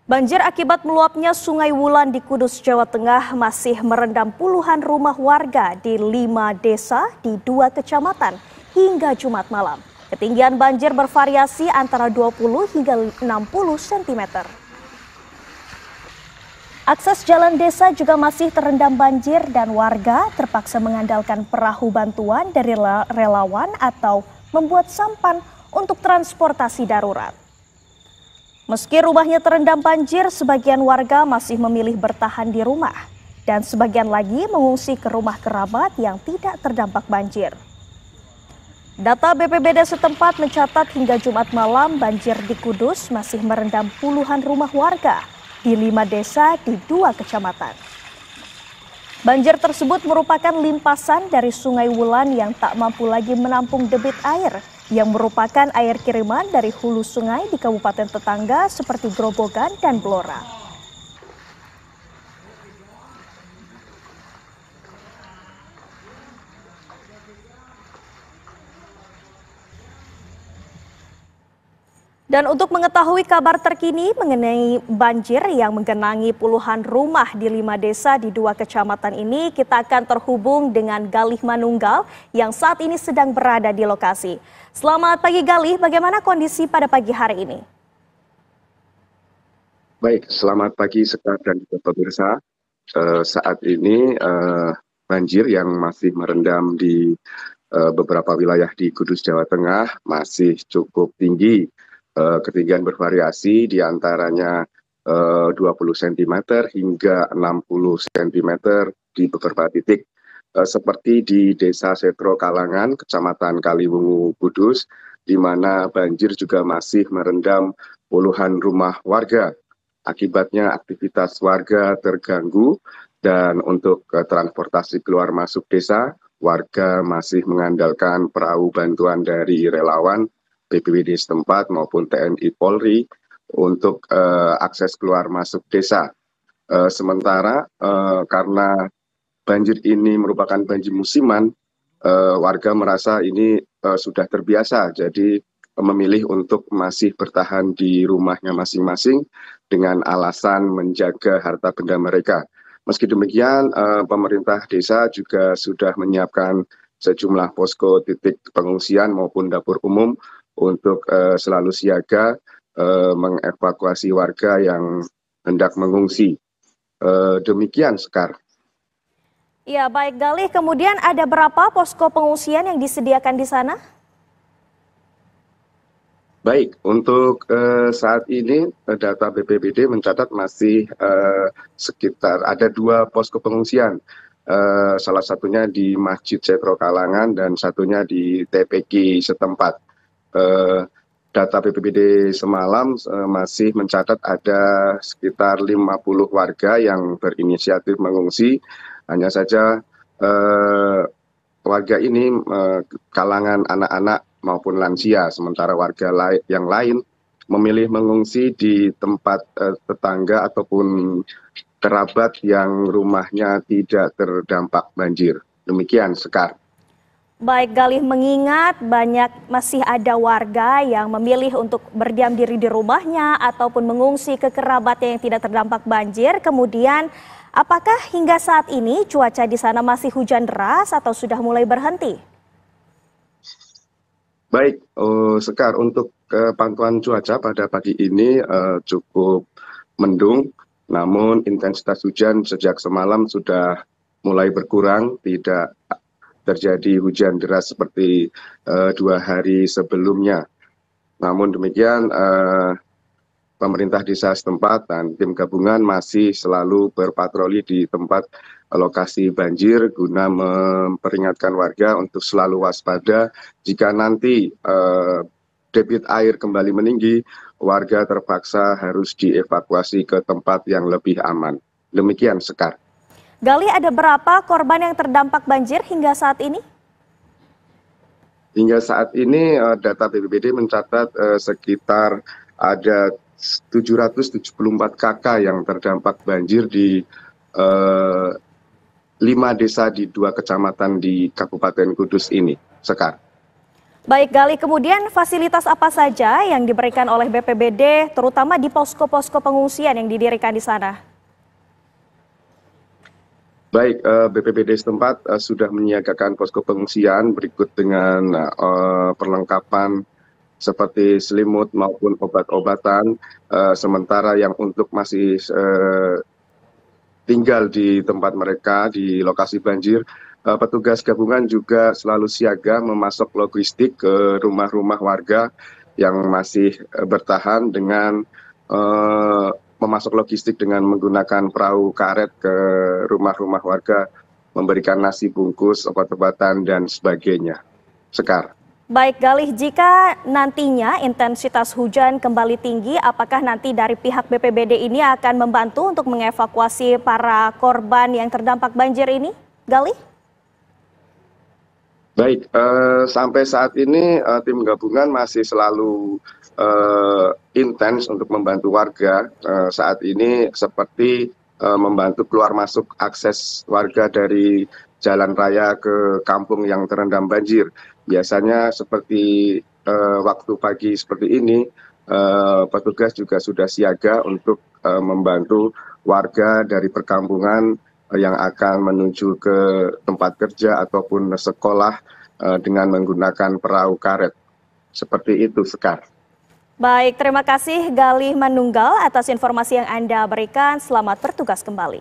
Banjir akibat meluapnya Sungai Wulan di Kudus, Jawa Tengah masih merendam puluhan rumah warga di 5 desa di 2 kecamatan hingga Jumat malam. Ketinggian banjir bervariasi antara 20 hingga 60 cm. Akses jalan desa juga masih terendam banjir dan warga terpaksa mengandalkan perahu bantuan dari relawan atau membuat sampan untuk transportasi darurat. Meski rumahnya terendam banjir, sebagian warga masih memilih bertahan di rumah dan sebagian lagi mengungsi ke rumah kerabat yang tidak terdampak banjir. Data BPBD setempat mencatat hingga Jumat malam banjir di Kudus masih merendam puluhan rumah warga di 5 desa di 2 kecamatan. Banjir tersebut merupakan limpasan dari Sungai Wulan yang tak mampu lagi menampung debit air yang merupakan air kiriman dari hulu sungai di kabupaten tetangga seperti Grobogan dan Blora. Dan untuk mengetahui kabar terkini mengenai banjir yang menggenangi puluhan rumah di 5 desa di 2 kecamatan ini, kita akan terhubung dengan Galih Manunggal yang saat ini sedang berada di lokasi. Selamat pagi Galih, bagaimana kondisi pada pagi hari ini? Baik, selamat pagi Sekar dan juga pemirsa. Saat ini banjir yang masih merendam di beberapa wilayah di Kudus, Jawa Tengah masih cukup tinggi. Ketinggian bervariasi di antaranya 20 cm hingga 60 cm di beberapa titik. Seperti di Desa Setro Kalangan, Kecamatan Kaliwungu, Kudus, di mana banjir juga masih merendam puluhan rumah warga. Akibatnya aktivitas warga terganggu dan untuk transportasi keluar masuk desa, warga masih mengandalkan perahu bantuan dari relawan BPBD setempat maupun TNI Polri untuk akses keluar masuk desa. Sementara karena banjir ini merupakan banjir musiman, warga merasa ini sudah terbiasa, jadi memilih untuk masih bertahan di rumahnya masing-masing dengan alasan menjaga harta benda mereka. Meski demikian, pemerintah desa juga sudah menyiapkan sejumlah posko titik pengungsian maupun dapur umum untuk selalu siaga mengevakuasi warga yang hendak mengungsi. Demikian, Sekar. Ya, baik Galih, kemudian ada berapa posko pengungsian yang disediakan di sana? Baik, untuk saat ini data BPBD mencatat masih sekitar ada 2 posko pengungsian. Salah satunya di Masjid Setro Kalangan dan satunya di TPK setempat. Data BPBD semalam masih mencatat ada sekitar 50 warga yang berinisiatif mengungsi. Hanya saja warga ini kalangan anak-anak maupun lansia, sementara warga yang lain memilih mengungsi di tempat tetangga ataupun kerabat yang rumahnya tidak terdampak banjir. Demikian, Sekar. Baik Galih, mengingat masih ada warga yang memilih untuk berdiam diri di rumahnya ataupun mengungsi ke kerabatnya yang tidak terdampak banjir. Kemudian apakah hingga saat ini cuaca di sana masih hujan deras atau sudah mulai berhenti? Baik, Sekar, untuk pantauan cuaca pada pagi ini cukup mendung, namun intensitas hujan sejak semalam sudah mulai berkurang, tidak terjadi hujan deras seperti 2 hari sebelumnya. Namun demikian, pemerintah desa setempat dan tim gabungan masih selalu berpatroli di tempat lokasi banjir guna memperingatkan warga untuk selalu waspada jika nanti debit air kembali meninggi, warga terpaksa harus dievakuasi ke tempat yang lebih aman. Demikian, Sekar. Galih, ada berapa korban yang terdampak banjir hingga saat ini? Hingga saat ini data BPBD mencatat sekitar ada 774 KK yang terdampak banjir di 5 desa di 2 kecamatan di Kabupaten Kudus ini, Sekar. Baik Gali, kemudian fasilitas apa saja yang diberikan oleh BPBD terutama di posko-posko pengungsian yang didirikan di sana? Baik, BPBD setempat sudah menyiagakan posko pengungsian berikut dengan perlengkapan seperti selimut maupun obat-obatan. Sementara yang untuk masih tinggal di tempat mereka di lokasi banjir, petugas gabungan juga selalu siaga memasok logistik ke rumah-rumah warga yang masih bertahan dengan memasok logistik dengan menggunakan perahu karet ke rumah-rumah warga, memberikan nasi bungkus, obat-obatan, dan sebagainya. Sekar. Baik Galih, jika nantinya intensitas hujan kembali tinggi, apakah nanti dari pihak BPBD ini akan membantu untuk mengevakuasi para korban yang terdampak banjir ini? Galih? Baik, sampai saat ini tim gabungan masih selalu intens untuk membantu warga. Saat ini seperti membantu keluar masuk akses warga dari jalan raya ke kampung yang terendam banjir. Biasanya seperti waktu pagi seperti ini, petugas juga sudah siaga untuk membantu warga dari perkampungan yang akan menuju ke tempat kerja ataupun sekolah dengan menggunakan perahu karet. Seperti itu, Sekar. Baik, terima kasih Galih Manunggal atas informasi yang Anda berikan. Selamat bertugas kembali.